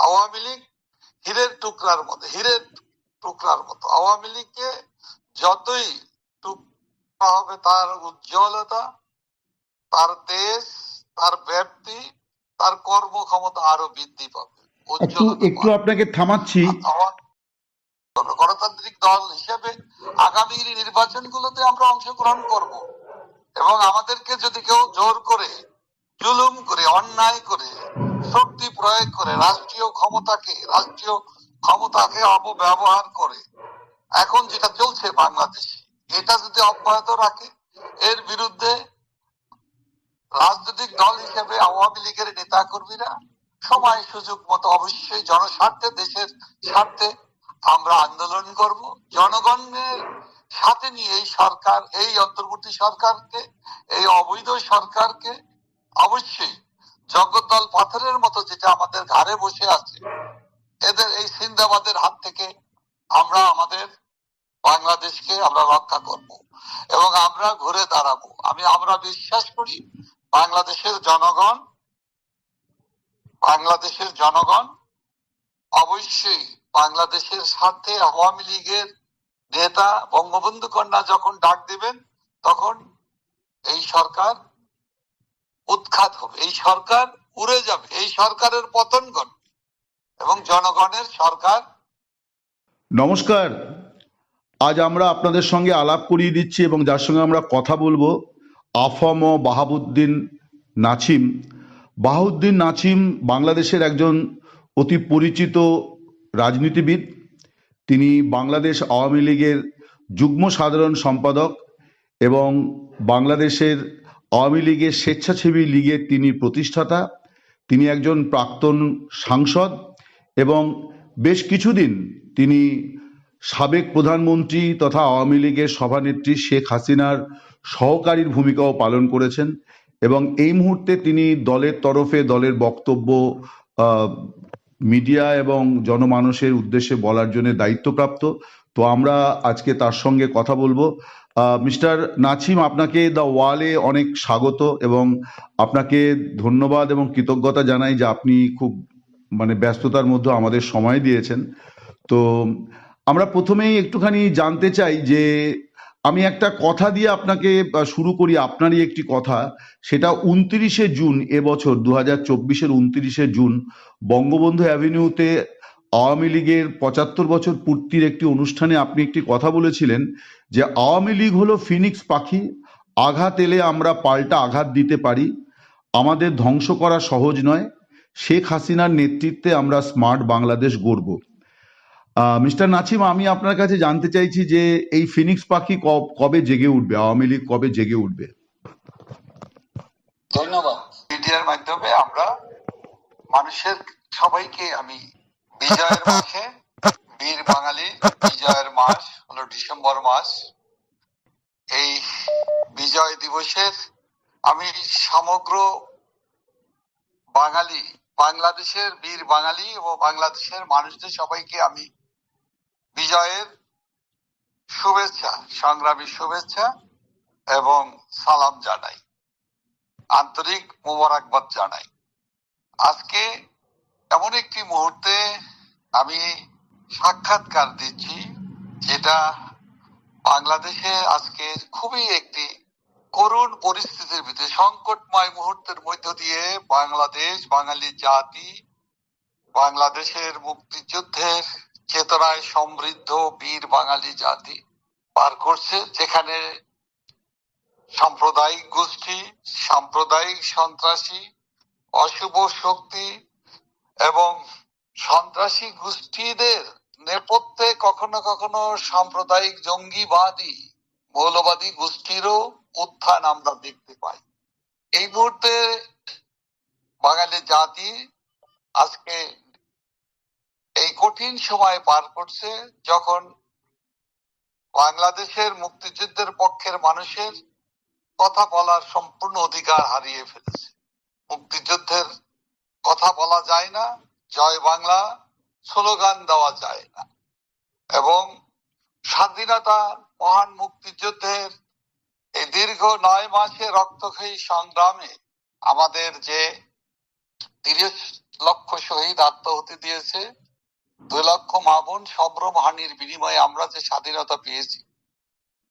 আওয়ামী লীগ হীরের টুকরার মতো। আওয়ামী লীগকে যতই টুকরা হবে, তার উজ্জ্বলতা, তার তেজ, তার ব্যাপ্তি, তার কর্মক্ষমতা আরো বৃদ্ধি পাবে। একটু আপনাকে থামাচ্ছি। গণতান্ত্রিক দল হিসেবে আগামী নির্বাচনগুলোতে আমরা অংশগ্রহণ করব, এবং আমাদেরকে যদি কেউ জোর করে, জুলুম করে, অন্যায় করে, শক্তি প্রয়োগ করে, রাষ্ট্রীয় ক্ষমতাকে অপব্যবহার করে, এখন যেটা চলছে বাংলাদেশে, এটা যদি অব্যাহত রাখে, এর বিরুদ্ধে রাজনৈতিক দল হিসেবে আওয়ামী লীগের নেতা কর্মীরা সময় সুযোগ মতো অবশ্যই জনস্বার্থে, দেশের স্বার্থে আমরা আন্দোলন করব। জনগণের সাথে নিয়ে এই সরকার, এই অন্তর্বর্তী সরকারকে, এই অবৈধ সরকারকে অবশ্যই জগদ্দল পাথরের মতো যেটা আমাদের ঘাড়ে বসে আছে, এদের এই সিন্দাবাদের হাত থেকে আমরা আমাদের বাংলাদেশকে আমরা রক্ষা করব এবং আমরা ঘুরে দাঁড়াবো। আমরা বিশ্বাস করি বাংলাদেশের জনগণ অবশ্যই বাংলাদেশের স্বার্থে আওয়ামী লীগের নেতা বঙ্গবন্ধু কন্যা যখন ডাক দিবেন, তখন এই সরকার উৎখাত হবে, এই সরকার উড়ে যাবে, এই সরকারের পতন ঘটবে এবং জনগণের সরকার। নমস্কার, আজ আমরা আপনাদের সঙ্গে আলাপ করিয়ে দিচ্ছি এবং যার সঙ্গে আমরা কথা বলবো আফম বাহাবুদ্দিন নাছিম। বাহাউদ্দিন নাছিম বাংলাদেশের একজন অতি পরিচিত রাজনীতিবিদ। তিনি বাংলাদেশ আওয়ামী লীগের যুগ্ম সাধারণ সম্পাদক এবং বাংলাদেশের আওয়ামী লীগের স্বেচ্ছাসেবী লীগের তিনি প্রতিষ্ঠাতা। তিনি একজন প্রাক্তন সাংসদ এবং বেশ কিছুদিন তিনি সাবেক প্রধানমন্ত্রী তথা আওয়ামী লীগের সভানেত্রী শেখ হাসিনার সহকারীর ভূমিকাও পালন করেছেন এবং এই মুহূর্তে তিনি দলের তরফে দলের বক্তব্য মিডিয়া এবং জনমানুষের উদ্দেশ্যে বলার জন্য দায়িত্বপ্রাপ্ত। তো আমরা আজকে তার সঙ্গে কথা বলবো। মিস্টার নাছিম, আপনাকে দ্য ওয়ালে অনেক স্বাগত এবং আপনাকে ধন্যবাদ এবং কৃতজ্ঞতা জানাই যে আপনি খুব ব্যস্ততার মধ্যে আমাদের সময় দিয়েছেন। তো আমরা প্রথমেই একটুখানি জানতে চাই যে আমি একটা কথা দিয়ে আপনাকে শুরু করি, আপনারই একটি কথা। সেটা 29শে জুন এবছর 2024-এর 29শে জুন বঙ্গবন্ধু অ্যাভিনিউতে আওয়ামী লীগের 75 বছর পূর্তির একটি অনুষ্ঠানে আপনি একটি কথা বলেছিলেন যে আওয়ামী লীগ হলো ফিনিক্স পাখি, আঘাত এলে আমরা পাল্টা আঘাত দিতে পারি, আমাদের ধ্বংস করা সহজ নয়, শেখ হাসিনার নেতৃত্বে আমরা স্মার্ট বাংলাদেশ গড়ব। মিস্টার নাছিম, আমি আপনার কাছে জানতে চাইছি যে এই ফিনিক্স পাখি কবে জেগে উঠবে, আওয়ামী লীগ কবে জেগে উঠবে? ধন্যবাদ। মিডিয়ার মাধ্যমে আমরা মানুষের সবাইকে আমি বিজয়ের মাসে, বীর বাঙালি বিজয়ের মাস হলো ডিসেম্বর মাস, এই বিজয় দিবসের আমি সমগ্র বাংলাদেশের বীর বাঙালি ও বাংলাদেশের মানুষদের সবাইকে আমি বিজয়ের শুভেচ্ছা, সংগ্রামী শুভেচ্ছা এবং সালাম জানাই, আন্তরিক মোবারকবাদ জানাই। আজকে এমন একটি মুহূর্তে আমি সাক্ষাৎকার দিচ্ছি যেটা বাংলাদেশে আজকে খুবই একটি করুণ পরিস্থিতির ভিতরে, সংকটময় মুহূর্তের মধ্য দিয়ে বাংলাদেশ, বাঙালি জাতি, বাংলাদেশের মুক্তিযুদ্ধের চেতনায় সমৃদ্ধ বীর বাঙালি জাতি পার করছে, যেখানে সাম্প্রদায়িক গোষ্ঠী, সাম্প্রদায়িক সন্ত্রাসী, অশুভ শক্তি এবং সন্ত্রাসী গোষ্ঠীদের নেপথ্যে কখনো কখনো সাম্প্রদায়িক জঙ্গিবাদী মৌলবাদী গোষ্ঠীরও উত্থান আমরা দেখতে পাই। এই মুহূর্তে বাঙালি জাতি আজকে এই কঠিন সময় পার করছে, যখন বাংলাদেশের মুক্তিযুদ্ধের পক্ষের মানুষের কথা বলার সম্পূর্ণ অধিকার হারিয়ে ফেলেছে। মুক্তিযুদ্ধের কথা বলা যায় না, জয় বাংলা স্লোগান দেওয়া যায় না, এবং স্বাধীনতা মহান মুক্তিযুদ্ধের এই দীর্ঘ 9 মাসে রক্তক্ষয়ী সংগ্রামে আমাদের যে লক্ষ শহীদ আত্মাহুতি দিয়েছে, 2 লক্ষ মা বোন সম্ভ্রম হানির বিনিময়ে আমরা যে স্বাধীনতা পেয়েছি,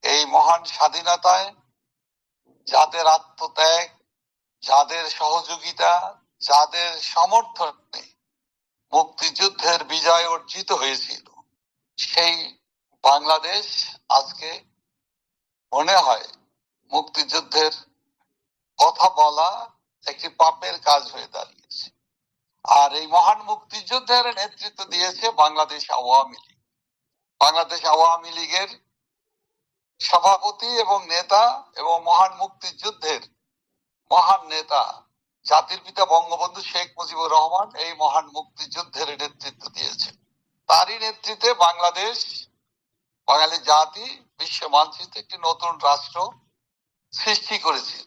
এই মহান স্বাধীনতায় যাদের আত্মত্যাগ, যাদের সহযোগিতা, যাদের সমর্থনে মুক্তিযুদ্ধের বিজয় অর্জিত হয়েছিল, সেই বাংলাদেশ আজকে মনে হয় মুক্তিযুদ্ধের কথা বলা একটি পাপের কাজ হয়ে দাঁড়িয়েছে। আর এই মহান মুক্তিযুদ্ধের নেতৃত্ব দিয়েছে বাংলাদেশ আওয়ামী লীগ। বাংলাদেশ আওয়ামী লীগের সভাপতি এবং নেতা এবং মহান মুক্তিযুদ্ধের মহান নেতা জাতির পিতা বঙ্গবন্ধু শেখ মুজিবুর রহমান এই মহান মুক্তিযুদ্ধের নেতৃত্ব দিয়েছে। তারই নেতৃত্বে বাংলাদেশ, বাঙালি জাতি বিশ্ব মানচিত্রে একটি নতুন রাষ্ট্র সৃষ্টি করেছিল।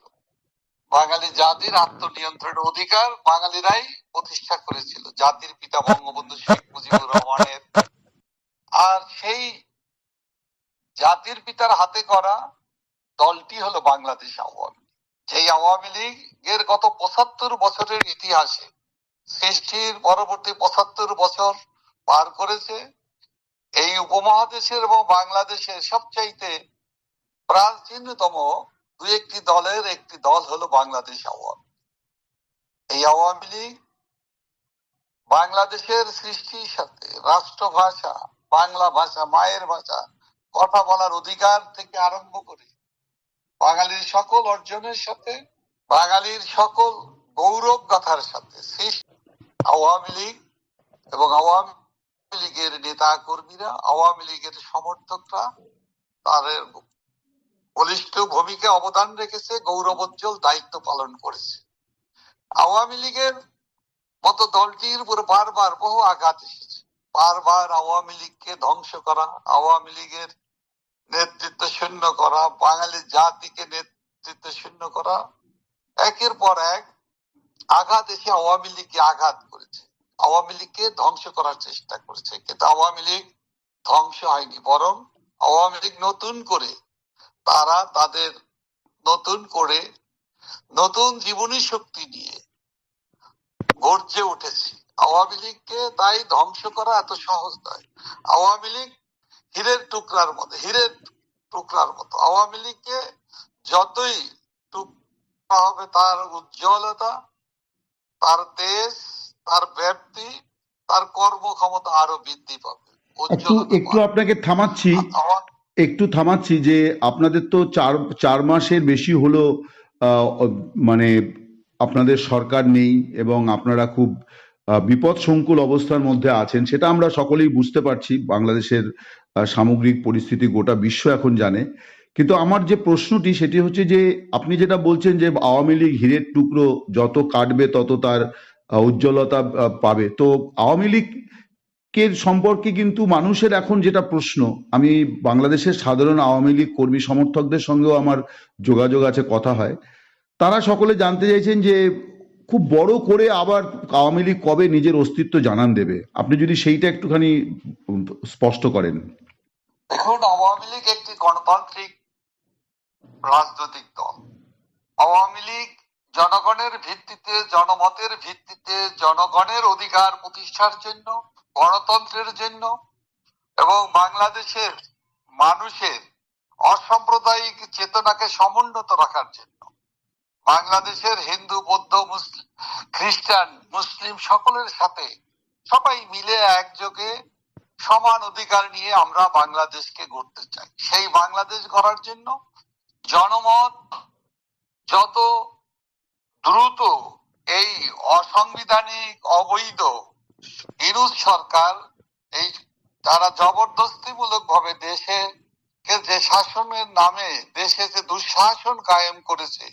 বাঙালি জাতির আত্মনিয়ন্ত্রণের অধিকার বাঙালিরাই প্রতিষ্ঠা করেছিল জাতির পিতা বঙ্গবন্ধু শেখ মুজিবুর রহমানের। আর সেই জাতির পিতার হাতে করা দলটি হলো বাংলাদেশ আওয়ামী লীগ। সেই আওয়ামী লীগের গত 75 বছরের ইতিহাসে সৃষ্টির পরবর্তী 75 বছর পার করেছে। এই উপমহাদেশের এবং বাংলাদেশের সবচাইতে প্রাচীনতম 2-1টি দলের একটি দল হলো বাংলাদেশ আওয়ামী লীগ। এই আওয়ামী লীগ বাংলাদেশের সৃষ্টির সাথে রাষ্ট্রভাষা, বাংলা ভাষা, মায়ের ভাষা, কথা বলার অধিকার থেকে আরম্ভ করে বাঙালির সকল অর্জনের সাথে, বাঙালির সকল গৌরব গাথার সাথে আওয়ামী লীগ এবং আওয়ামী লীগের নেতা কর্মীরা, আওয়ামী লীগের সমর্থকরা তাদের বলিষ্ঠ ভূমিকা অবদান রেখেছে, গৌরবোজ্জ্বল দায়িত্ব পালন করেছে। আওয়ামী লীগের মতো দলটির উপর বারবার বহু আঘাত এসেছে। বারবার আওয়ামী লীগকে ধ্বংস করা, আওয়ামী লীগের নেতৃত্ব শূন্য করা, বাঙালি জাতিকে নেতৃত্ব শূন্য করা, একের পর এক আঘাত এসে আওয়ামী লীগকে আঘাত করেছে, আওয়ামী লীগকে ধ্বংস করার চেষ্টা করেছে। কিন্তু আওয়ামী লীগ ধ্বংস হয়নি, বরং আওয়ামী লীগ নতুন করে তারা তাদের নতুন জীবনী শক্তি নিয়ে গর্জে উঠেছে। আওয়ামী লীগকে তাই ধ্বংস করা এত সহজ নয়। আওয়ামী লীগ হীরের টুকরার মতো। আওয়ামী লীগকে যতই টুকরা হবে, তার উজ্জ্বলতা, তার তেজ, তার ব্যাপ্তি, তার কর্মক্ষমতা আরো বৃদ্ধি পাবে। একটু আপনাকে থামাচ্ছি যে আপনাদের তো 4 মাসের বেশি হলো মানে আপনাদের সরকার নেই এবং আপনারা খুব বিপদ সংকুল অবস্থার মধ্যে আছেন, সেটা আমরা সকলেই বুঝতে পারছি। বাংলাদেশের সামগ্রিক পরিস্থিতি গোটা বিশ্ব এখন জানে। কিন্তু আমার যে প্রশ্নটি সেটি হচ্ছে যে আপনি যেটা বলছেন যে আওয়ামী লীগ হীরের টুকরো, যত কাটবে তত তার উজ্জ্বলতা পাবে। তো আওয়ামী লীগের সম্পর্কে কিন্তু মানুষের এখন যেটা প্রশ্ন, আমি বাংলাদেশের সাধারণ আওয়ামী লীগ কর্মী সমর্থকদের সঙ্গেও আমার যোগাযোগ আছে, কথা হয়, তারা সকলে জানতে চাইছেন যে খুব বড় করে আবার আওয়ামী লীগ কবে নিজের অস্তিত্ব জানান দেবে। আপনি যদি সেইটা একটুখানি স্পষ্ট করেন। দেখুন, আওয়ামী লীগ একটি গণতান্ত্রিক রাজনৈতিক দল। আওয়ামী লীগ জনগণের ভিত্তিতে, জনমতের ভিত্তিতে, জনগণের অধিকার প্রতিষ্ঠার জন্য, গণতন্ত্রের জন্য এবং বাংলাদেশের মানুষের অসাম্প্রদায়িক চেতনাকে সমুন্নত রাখার জন্য, বাংলাদেশের হিন্দু, বৌদ্ধ, মুসলিম, খ্রিস্টান, মুসলিম সকলের সাথে সবাই মিলে একযোগে সমান অধিকার নিয়ে আমরা বাংলাদেশকে গড়তে চাই। সেই বাংলাদেশ গড়ার জন্য জনমত যত দ্রুত এই অসাংবিধানিক, অবৈধ ইউনূস সরকার, এই তারা জবরদস্তিমূলক ভাবে দেশে যে শাসনের নামে দেশে যে দুঃশাসন কায়েম করেছে,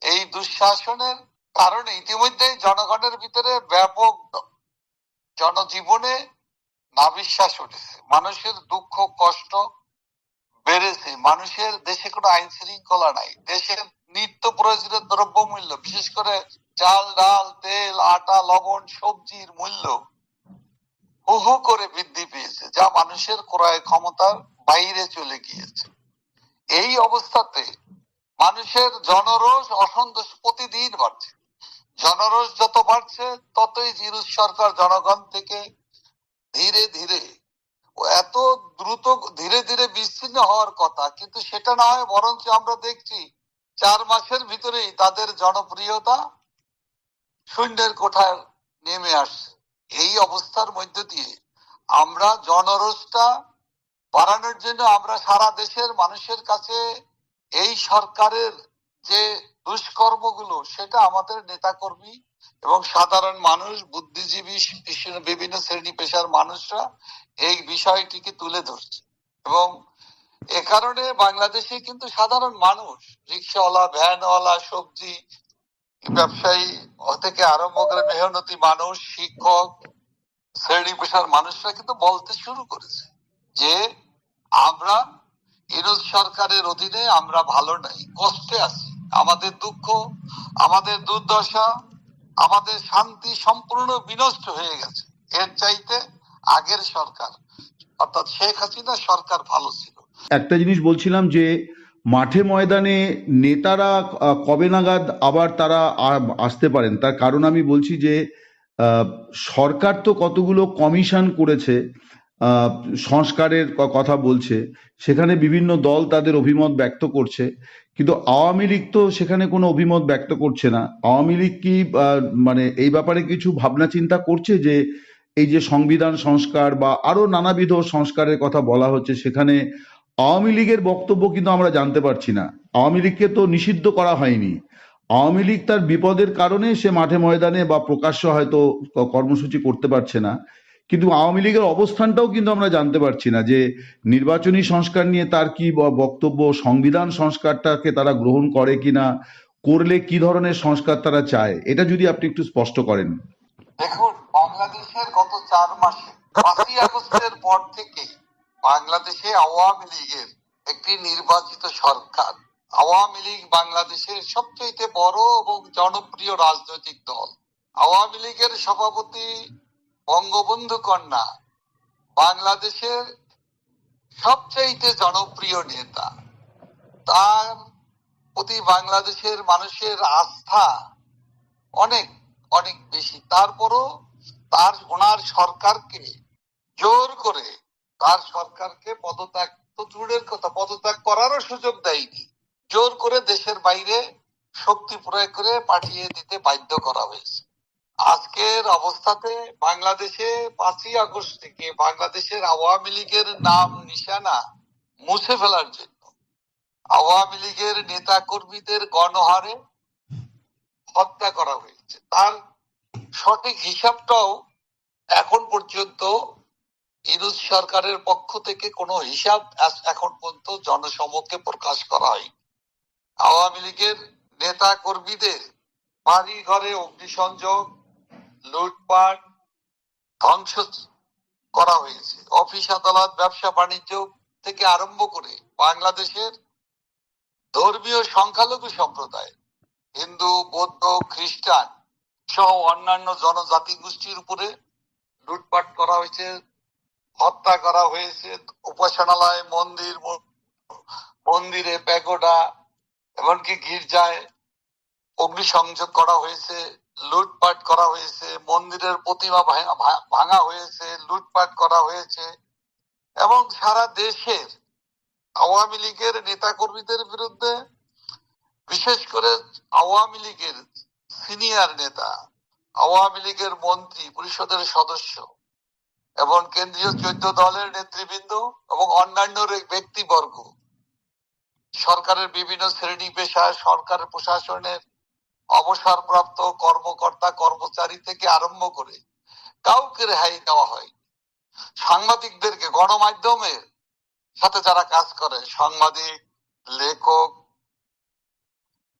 এই দুঃশাসনের কারণে ইতিমধ্যে জনগণের ভিতরে ব্যাপক জনজীবনে নাবিশ্বাস উঠেছে, মানুষের দুঃখ কষ্ট বেড়েছে, মানুষের দেশে কোনো আইন শৃঙ্খলা নাই, দেশের নিত্য প্রয়োজনীয় দ্রব্যমূল্য, বিশেষ করে চাল, ডাল, তেল, আটা, লবণ, সবজির মূল্য হু হু করে বৃদ্ধি পেয়েছে, যা মানুষের ক্রয় ক্ষমতার বাইরে চলে গিয়েছে। এই অবস্থাতে মানুষের জনরোষ, অসন্তোষ প্রতিদিন বাড়ছে। জনরোষ যত বাড়ছে ততই ইউনূস সরকার জনগণ থেকে ধীরে ধীরে এত দ্রুত ধীরে ধীরে বিচ্ছিন্ন হওয়ার কথা, কিন্তু সেটা না হয় বরঞ্চ আমরা দেখছি 4 মাসের ভিতরেই তাদের জনপ্রিয়তা শূন্যের কোঠায় নেমে আসছে। এই অবস্থার মধ্য দিয়ে আমরা জনরোষটা বাড়ানোর জন্য আমরা সারা দেশের মানুষের কাছে এই সরকারের যে দুষ্কর্মগুলো সেটা আমাদের নেতাকর্মী এবং সাধারণ মানুষ, বুদ্ধিজীবী, বিভিন্ন শ্রেণী পেশার মানুষরা এই বিষয়টিকে তুলে ধরছে। এবং এ কারণে বাংলাদেশে কিন্তু সাধারণ মানুষ, রিক্সাওয়ালা, ভ্যানওয়ালা, সবজি ব্যবসায়ী থেকে আরম্ভ করে মেহনতি মানুষ, শিক্ষক, শ্রেণী পেশার মানুষরা কিন্তু বলতে শুরু করেছে যে আমরা ইউনূস সরকারের অধীনে আমরা ভালো নাই, কষ্টে আছি, আমাদের দুঃখ, আমাদের দুর্দশা, আমাদের শান্তি সম্পূর্ণ বিনষ্ট হয়ে গেছে। এর চাইতে আগের সরকার অর্থাৎ শেখ হাসিনা সরকার ভালো ছিল। একটা জিনিস বলছিলাম যে মাঠে ময়দানে নেতারা কবে নাগাদ আবার তারা আসতে পারেন, তার কারণ আমি বলছি যে সরকার তো কতগুলো কমিশন করেছে, সংস্কারের কথা বলছে, সেখানে বিভিন্ন দল তাদের অভিমত ব্যক্ত করছে, কিন্তু আওয়ামী লীগ তো সেখানে কোনো অভিমত ব্যক্ত করছে না। আওয়ামী লীগ কি মানে এই ব্যাপারে কিছু ভাবনা চিন্তা করছে যে এই যে সংবিধান সংস্কার বা আরো নানাবিধ সংস্কারের কথা বলা হচ্ছে, সেখানে আওয়ামী লীগের বক্তব্য কিন্তু আমরা জানতে পারছি না। আওয়ামী লীগকে তো নিষিদ্ধ করা হয়নি, আওয়ামী লীগ তার বিপদের কারণে সে মাঠে ময়দানে বা প্রকাশ্য হয়তো কর্মসূচি করতে পারছে না, কিন্তু আওয়ামী লীগের অবস্থানটাও কিন্তু আমরা জানতে পারছি না যে নির্বাচনী সংস্কার নিয়ে তার কি বক্তব্য, সংবিধান সংস্কারটাকে তারা গ্রহণ করে কিনা, করলে কি ধরনের সংস্কার তারা চায়, এটা যদি আপনি একটু স্পষ্ট করেন। দেখুন, বাংলাদেশের গত 4 মাসে 5ই আগস্টের পর থেকে বাংলাদেশে আওয়ামী লীগের একটি নির্বাচিত সরকার। আওয়ামী লীগ বাংলাদেশের সবচেয়ে বড় এবং জনপ্রিয় রাজনৈতিক দল। আওয়ামী লীগের সভাপতি বঙ্গবন্ধু কন্যা বাংলাদেশের সবচেয়ে জনপ্রিয় নেতা। তার প্রতি বাংলাদেশের মানুষের আস্থা অনেক অনেক বেশি। তারপরও ওনার সরকারকে জোর করে তার সরকারকে পদত্যাগ তো দূরের কথা, পদত্যাগ করারও সুযোগ দেয়নি, জোর করে দেশের বাইরে শক্তি প্রয়োগ করে পাঠিয়ে দিতে বাধ্য করা হয়েছে। আজকের অবস্থাতে বাংলাদেশে 5ই আগস্ট থেকে বাংলাদেশের আওয়ামী লীগের নাম নিশানা মুছে ফেলার জন্য আওয়ামী লীগের নেতা কর্মীদের গণহারে হত্যা করা হয়েছে। তার সঠিক হিসাবটাও এখন পর্যন্ত ইউনূস সরকারের পক্ষ থেকে কোনো হিসাব এখন পর্যন্ত জনসমক্ষে প্রকাশ করা হয়নি। আওয়ামী লীগের নেতা কর্মীদের বাড়ি ঘরে অগ্নিসংযোগ, লুটপাট, ধ্বংস করা হয়েছে। অফিস আদালত, ব্যবসা বাণিজ্য থেকে আরম্ভ করে বাংলাদেশের ধর্মীয় সংখ্যালঘু সম্প্রদায়, হিন্দু, বৌদ্ধ, খ্রিস্টান সহ অন্যান্য জনজাতি গোষ্ঠীর উপরে লুটপাট করা হয়েছে, হত্যা করা হয়েছে। উপাসনালয়, মন্দিরে, প্যাগোডা, এমনকি গির্জায় অগ্নিসংযোগ করা হয়েছে, লুটপাট করা হয়েছে, মন্দিরের প্রতিমা ভাঙা হয়েছে, লুটপাট করা হয়েছে। এবং সারা দেশের আওয়ামী লীগের নেতা কর্মীদের বিরুদ্ধে, বিশেষ করে আওয়ামী লীগের সিনিয়র নেতা, আওয়ামী লীগের মন্ত্রী পরিষদের সদস্য এবং কেন্দ্রীয় 14 দলের নেতৃবৃন্দ এবং অন্যান্য ব্যক্তিবর্গ, সরকারের বিভিন্ন শ্রেণী পেশা, সরকারের প্রশাসনের অবসরপ্রাপ্ত কর্মকর্তা কর্মচারী থেকে আরম্ভ করে কাউকে রেহাই দেওয়া হয়। সাংবাদিকদেরকে, গণমাধ্যমের সাথে যারা কাজ করে, সাংবাদিক, লেখক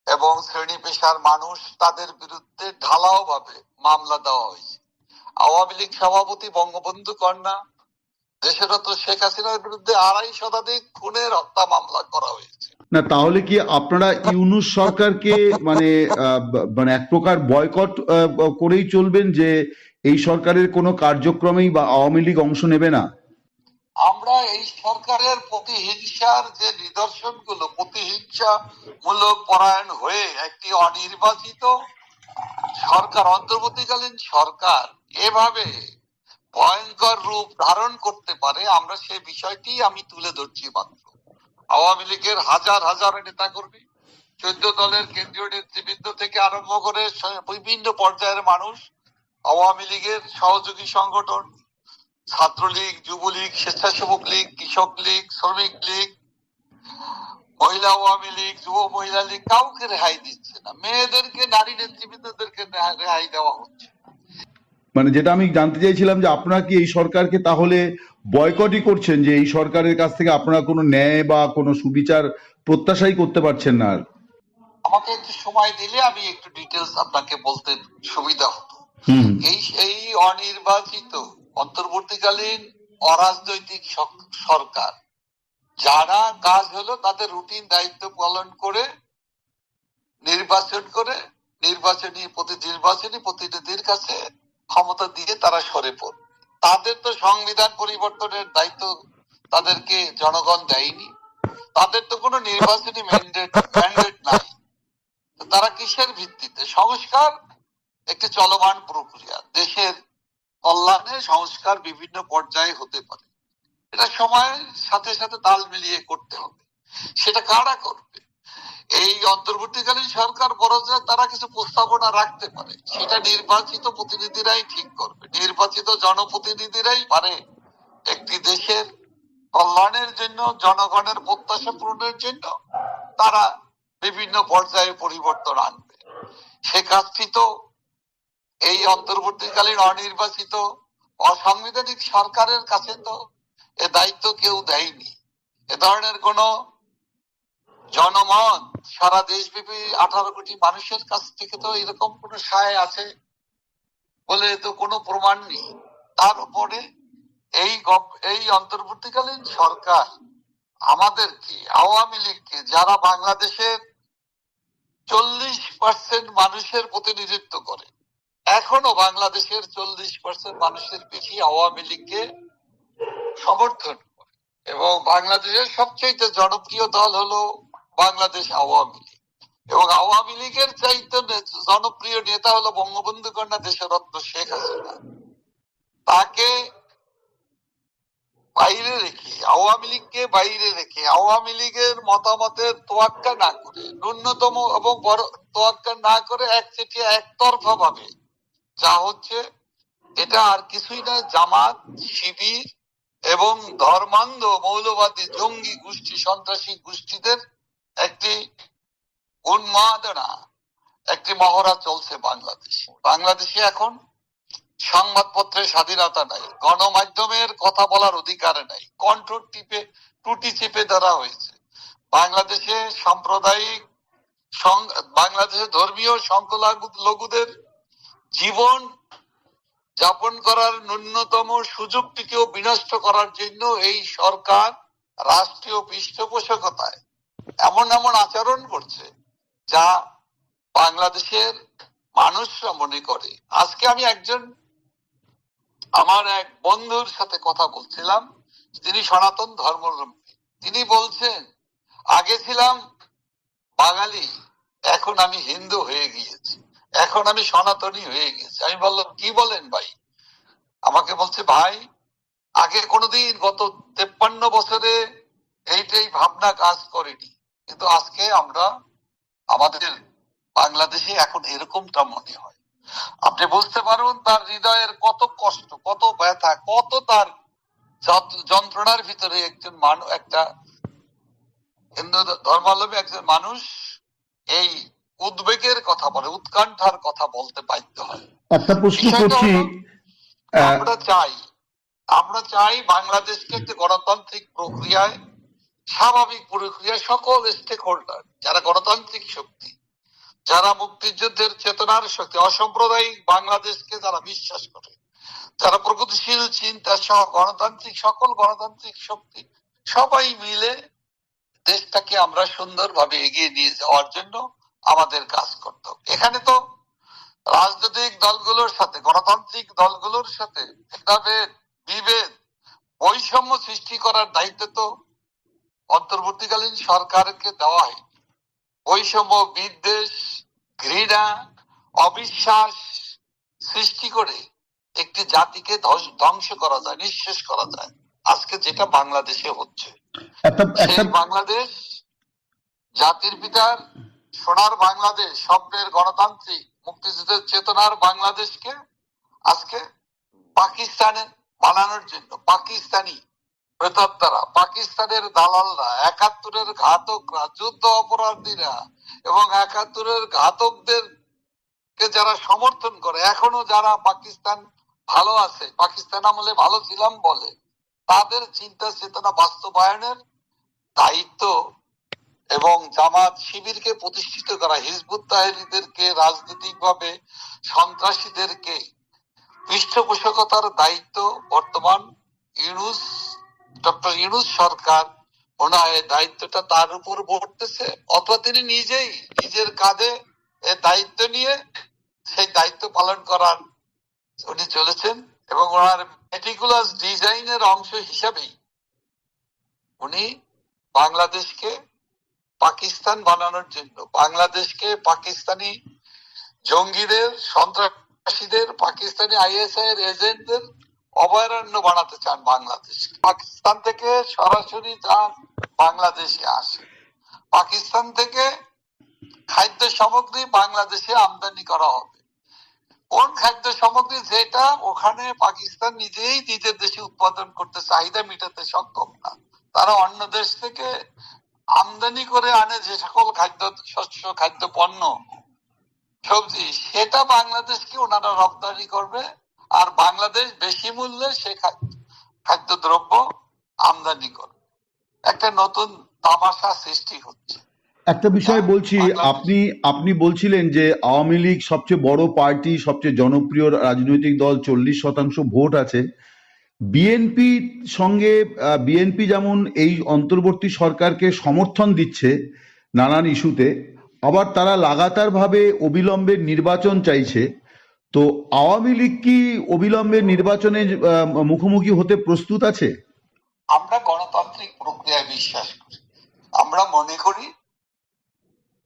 এবং শ্রেণী পেশার মানুষ, তাদের বিরুদ্ধে ঢালাও ভাবে মামলা দেওয়া হয়েছে। আওয়ামী লীগ সভাপতি বঙ্গবন্ধু কন্যা দেশরত শেখ হাসিনার বিরুদ্ধে 2.5 শতাধিক খুনের হত্যা মামলা করা হয়েছে। না, তাহলে কি আপনারা ইউনূস সরকারকে মানে এক প্রকার বয়কট করেই চলবেন, যে এই সরকারের কোনো কার্যক্রমেই বা আওয়ামী লীগ অংশ নেবে না? আমরা এই সরকারের প্রতিহিংসার যে নিদর্শনগুলো, প্রতিহিংসামূলক পরায়ণ হয়ে একটি অনির্বাচিত সরকার, অন্তর্বর্তীকালীন সরকার এভাবে ভয়ঙ্কর রূপ ধারণ করতে পারে, আমরা সে বিষয়টি আমি তুলে ধরছি মাত্র। আওয়ামী লীগের হাজার হাজার নেতা কর্মী, 14 দলের কেন্দ্রীয় নেতৃবৃন্দ থেকে আরম্ভ করে বিভিন্ন পর্যায়ের মানুষ, আওয়ামী লীগের সহযোগী সংগঠন, ছাত্রলীগ, যুবলীগ, স্বেচ্ছাসেবক লীগ, কৃষক লীগ, শ্রমিক লীগ, মহিলা আওয়ামী লীগ, যুব মহিলা লীগ, কাউকে রেহাই দিচ্ছে না। মেয়েদেরকে, নারী নেতৃবৃন্দদেরকে রেহাই দেওয়া হচ্ছে। মানে যেটা আমি জানতে চাইছিলাম যে আপনারা কি এই সরকারকে তাহলে বয়কটই করছেন, যে এই সরকারের কাছ থেকে আপনারা কোনো ন্যায় বা কোনো সুবিচার প্রত্যাশাই করতে পারছেন না? আর আমাকে একটু সময় দিলে আমি একটু ডিটেলস আপনাকে বলতে সুবিধা হতো। এই অনির্বাচিত অন্তর্বর্তীকালীন অরাজনৈতিক সরকার, যারা কাজ হলো তাদের রুটিন দায়িত্ব পালন করে নির্বাচন করে নির্বাচনী প্রতিনিধির কাছে ক্ষমতা দিয়ে তারা সরে পড়ে। তাদের তো সংবিধান পরিবর্তনের দায়িত্ব তাদেরকে জনগণ দেয়নি, তাদের তো কোনো নির্বাচনী ম্যান্ডেট নাই। তারা কিসের ভিত্তিতে? সংস্কার একটি চলমান প্রক্রিয়া, দেশের কল্যাণে সংস্কার বিভিন্ন পর্যায়ে হতে পারে, এটা সময়ের সাথে সাথে তাল মিলিয়ে করতে হবে। সেটা কারা করবে? এই অন্তর্বর্তীকালীন সরকার পর্যায়ে তারা কিছু প্রস্তাবনা রাখতে পারে, সেটা নির্বাচিত প্রতিনিধিরাই ঠিক করবে। নির্বাচিত জনপ্রতিনিধিরাই পারে একটি দেশের কল্যাণের জন্য, জনগণের প্রত্যাশা পূরণের জন্য তারা বিভিন্ন পর্যায়ে পরিবর্তন আনবে। সে কাজটি তো এই অন্তর্বর্তীকালীন অনির্বাচিত অসাংবিধানিক সরকারের কাছে তো এ দায়িত্ব কেউ দেয়নি। এ ধরনের কোন জনমত সারা দেশব্যাপী 18 কোটি মানুষের কাছ থেকে তো এরকম কোন সায় আছে বলে তো কোনো প্রমাণ নেই। তার উপরে এই অন্তর্বর্তীকালীন সরকার আমাদেরকে, আওয়ামী লীগকে, যারা বাংলাদেশের 40% মানুষের প্রতিনিধিত্ব করে, এখনো বাংলাদেশের 40% মানুষের বেশি আওয়ামী লীগকে সমর্থন করে, এবং বাংলাদেশের সবচেয়ে জনপ্রিয় দল হলো বাংলাদেশ আওয়ামী লীগ, এবং আওয়ামী লীগের চাইতে জনপ্রিয় নেতা হলো বঙ্গবন্ধু কন্যা দেশরত্ন শেখ হাসিনা। তাকে বাইরে রেখে, আওয়ামী লীগকে বাইরে রেখে, আওয়ামী লীগের মতামতের তোয়াক্কা না করে, ন্যূনতম এবং বড় তোয়াক্কা না করে একচেটিয়া একতরফা ভাবে যা হচ্ছে, এটা আর কিছুই নয়, জামাত, শিবির এবং ধর্মান্ধ মৌলবাদী জঙ্গি গোষ্ঠী, সন্ত্রাসী গোষ্ঠীদের একটি উন্মাদনা, একটি মহড়া চলছে বাংলাদেশে। এখন সংবাদপত্রের স্বাধীনতা নাই, গণমাধ্যমের কথা বলার অধিকার নাই, কণ্ঠ টুটি চেপে ধরা হয়েছে। বাংলাদেশে সাম্প্রদায়িক, বাংলাদেশে ধর্মীয় সংখ্যালঘুদের জীবন যাপন করার ন্যূনতম সুযোগটিকেও বিনষ্ট করার জন্য এই সরকার রাষ্ট্রীয় পৃষ্ঠপোষকতায় এমন আচরণ করছে যা বাংলাদেশের মানুষরা মনে করে। আজকে আমি আমার এক বন্ধুর সাথে কথা বলছিলাম, তিনি সনাতন ধর্মাবলম্বী। তিনি বলছেন, আগে ছিলাম বাঙালি, এখন আমি হিন্দু হয়ে গিয়েছি, এখন আমি সনাতনী হয়ে গেছি। আমি বললাম, কি বলেন ভাই? আমাকে বলছে, ভাই আগে কোনোদিন গত 53 বছরে এইটাই ভাবনা কাজ করেনি, কিন্তু আজকে আমাদের বাংলাদেশে এখন এরকমটা মনে হয়। আপনি বুঝতে পারুন তার হৃদয়ের কত কষ্ট, কত ব্যথা, কত তার যন্ত্রণার ভিতরে একটা হিন্দু ধর্মাবলম্বী একজন মানুষ এই উদ্বেগের কথা বলে, উৎকণ্ঠার কথা বলতে বাধ্য হয়। একটা প্রশ্ন করছি, আমরা চাই বাংলাদেশকে একটি গণতান্ত্রিক প্রক্রিয়ায়, স্বাভাবিক প্রক্রিয়ায় সকল স্টেক হোল্ডার, যারা গণতান্ত্রিক শক্তি, যারা মুক্তিযুদ্ধের চেতনার শক্তি, অসাম্প্রদায়িক বাংলাদেশকে যারা বিশ্বাস করে, যারা প্রগতিশীল চিন্তা সহ সকল গণতান্ত্রিক শক্তি, সবাই মিলে দেশটাকে আমরা সুন্দরভাবে এগিয়ে নিয়ে যাওয়ার জন্য আমাদের কাজ করতে হবে। এখানে তো রাজনৈতিক দলগুলোর সাথে, গণতান্ত্রিক দলগুলোর সাথে বিভেদ, বৈষম্য সৃষ্টি করার দায়িত্ব তো অন্তর্বর্তীকালীন সরকারকে দেওয়া হয়। বৈষম্য, বিদ্বেষ, ঘৃণা, অবিশ্বাস সৃষ্টি করে একটি জাতিকে ধ্বংস করা যায়, নিঃশেষ করা যায়। আজকে যেটা বাংলাদেশে হচ্ছে, সেই বাংলাদেশ, জাতির পিতার সোনার বাংলাদেশ, স্বপ্নের গণতান্ত্রিক মুক্তিযুদ্ধের চেতনার বাংলাদেশকে আজকে পাকিস্তানে বানানোর জন্য পাকিস্তানি প্রেতাত্মারা, পাকিস্তানের দালালরা, ৭১-এর ঘাতকরা, যুদ্ধ অপরাধীরা এবং ৭১-এর ঘাতকদের কে যারা সমর্থন করে, এখনো যারা পাকিস্তান ভালো আছে, পাকিস্তান আমলে ভালো ছিলাম বলে, তাদের চিন্তা চেতনা বাস্তবায়নের দায়িত্ব এবং জামাত শিবিরকে প্রতিষ্ঠিত করা, হিজবুত তাহরিরদেরকে, রাজনৈতিকভাবে সন্ত্রাসীদেরকে পৃষ্ঠপোষকতার দায়িত্ব বর্তমান ডক্টর ইউনূস সরকার, ওনার দায়িত্বটা তার উপর বর্তেছে, অথবা তিনি নিজেই নিজের কাঁধে এ দায়িত্ব নিয়ে সেই দায়িত্ব পালন করার উনি চলেছেন। এবং ওনার মেটিকুলাস ডিজাইনের অংশ হিসাবেই উনি বাংলাদেশকে পাকিস্তান বানানোর জন্য, বাংলাদেশকে পাকিস্তানি জঙ্গিদের, সন্ত্রাসীদের, পাকিস্তানি আইএসআই এর এজেন্টদের অভয়ারণ্য বানাতে চান বাংলাদেশ। পাকিস্তান থেকে সরাসরি যান বাংলাদেশে আসে, পাকিস্তান থেকে খাদ্য সামগ্রী বাংলাদেশে আমদানি করা হবে। কোন খাদ্য সামগ্রী যেটা ওখানে পাকিস্তান নিজেই নিজের দেশে উৎপাদন করতে, চাহিদা মেটাতে সক্ষম না, তারা অন্য দেশ থেকে আমদানি করে আনে যে সকল খাদ্য শস্য, খাদ্য পণ্য, সবজি, সেটা বাংলাদেশকে ওনারা রপ্তানি করবে, আর বাংলাদেশ বেশি মূল্যে সে খাদ্য দ্রব্য আমদানি করবে। একটা নতুন তামাশা সৃষ্টি হচ্ছে। একটা বিষয় বলছি, আপনি বলছিলেন যে আওয়ামী লীগ সবচেয়ে বড় পার্টি, সবচেয়ে জনপ্রিয় রাজনৈতিক দল, 40% ভোট আছে। বিএনপির সঙ্গে বিএনপি যেমন এই অন্তর্বর্তী সরকারকে সমর্থন দিচ্ছে নানান ইস্যুতে, আবার তারা লাগাতারভাবে অবিলম্বে নির্বাচন চাইছে। তো আওয়ামী লীগ কি অবিলম্বে নির্বাচনের মুখোমুখি হতে প্রস্তুত আছে? আমরা গণতান্ত্রিক প্রক্রিয়ায় বিশ্বাস করি। আমরা মনে করি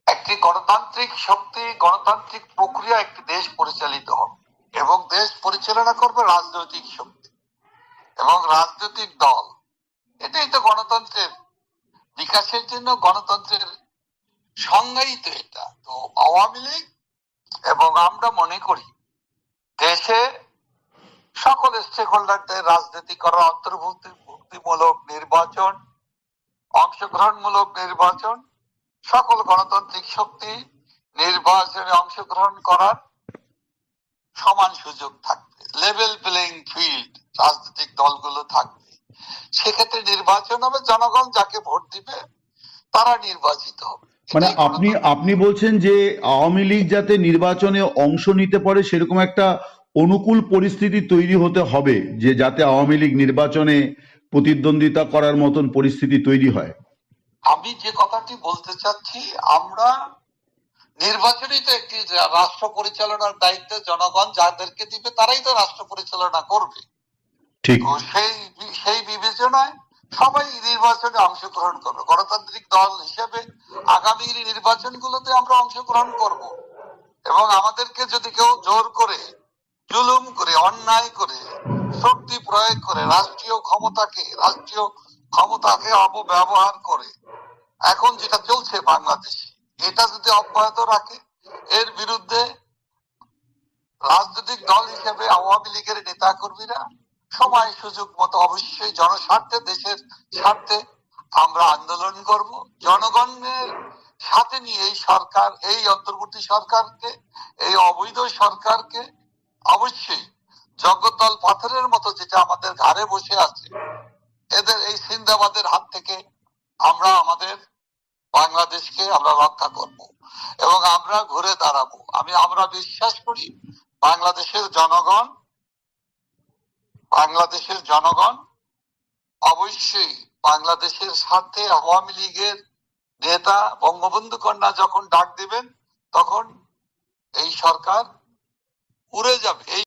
একটি গণতান্ত্রিক শক্তি, গণতান্ত্রিক প্রক্রিয়া একটি দেশ পরিচালিত হবে, এবং দেশ পরিচালনা করবে রাজনৈতিক শক্তি এবং রাজনৈতিক দল। এটাই তো গণতন্ত্রের বিকাশের জন্য গণতন্ত্রের সংজ্ঞায়িত এটা। তো আওয়ামী লীগ এবং আমরা মনে করি দেশে সকল স্টেক হোল্ডারদের রাজনীতি করা, অন্তর্ভুক্তিমূলক নির্বাচন, অংশগ্রহণমূলক নির্বাচন, সকল গণতান্ত্রিক শক্তি নির্বাচনে অংশগ্রহণ করার সমান সুযোগ থাকবে, লেভেল প্লেইং ফিল্ড রাজনৈতিক দলগুলো থাকবে। সেক্ষেত্রে নির্বাচন হবে, জনগণ যাকে ভোট দিবে তারা নির্বাচিত হবে। মানে আপনি বলছেন যে আওয়ামী লীগ যাতে নির্বাচনে অংশ নিতে পারে সেরকম একটা অনুকূল পরিস্থিতি তৈরি হতে হবে, যে যাতে আওয়ামী লীগ নির্বাচনে প্রতিদ্বন্দ্বিতা করার মতন পরিস্থিতি তৈরি হয়। আমি যে কথাটি বলতে চাচ্ছি, আমরা নির্বাচনই তো একটি রাষ্ট্র পরিচালনার দায়িত্ব, জনগণ যাদেরকে দিবে তারাই তো রাষ্ট্র পরিচালনা করবে। ঠিক, সেই বিবেচনায় সবাই নির্বাচনে অংশগ্রহণ করবে। গণতান্ত্রিক দল হিসেবে আগামী নির্বাচনগুলোতে আমরা অংশগ্রহণ করব, এবং আমাদেরকে যদি কেউ জোর করে, জুলুম করে, অন্যায় করে, শক্তি প্রয়োগ করে, রাষ্ট্রীয় ক্ষমতাকে অপব্যবহার করে, এখন যেটা চলছে বাংলাদেশে, এটা যদি অব্যাহত রাখে, এর বিরুদ্ধে রাজনৈতিক দল হিসেবে আওয়ামী লীগের নেতা কর্মীরা সময় সুযোগ মতো অবশ্যই জনস্বার্থে, দেশের স্বার্থে আমরা আন্দোলন করব। জনগণের সাথে নিয়ে এই সরকার, এই অন্তর্বর্তী সরকারকে, এই অবৈধ সরকারকে অবশ্যই জগদ্দল পাথরের মতো যেটা আমাদের ঘাড়ে বসে আছে, এদের এই সিন্দাবাদের হাত থেকে আমরা আমাদের বাংলাদেশকে আমরা রক্ষা করব এবং আমরা ঘুরে দাঁড়াবো। আমরা বিশ্বাস করি বাংলাদেশের জনগণ অবশ্যই বাংলাদেশের স্বার্থে আওয়ামী লীগের নেতা বঙ্গবন্ধু কন্যা যখন ডাক দিবেন, তখন এই সরকার উড়ে যাবে।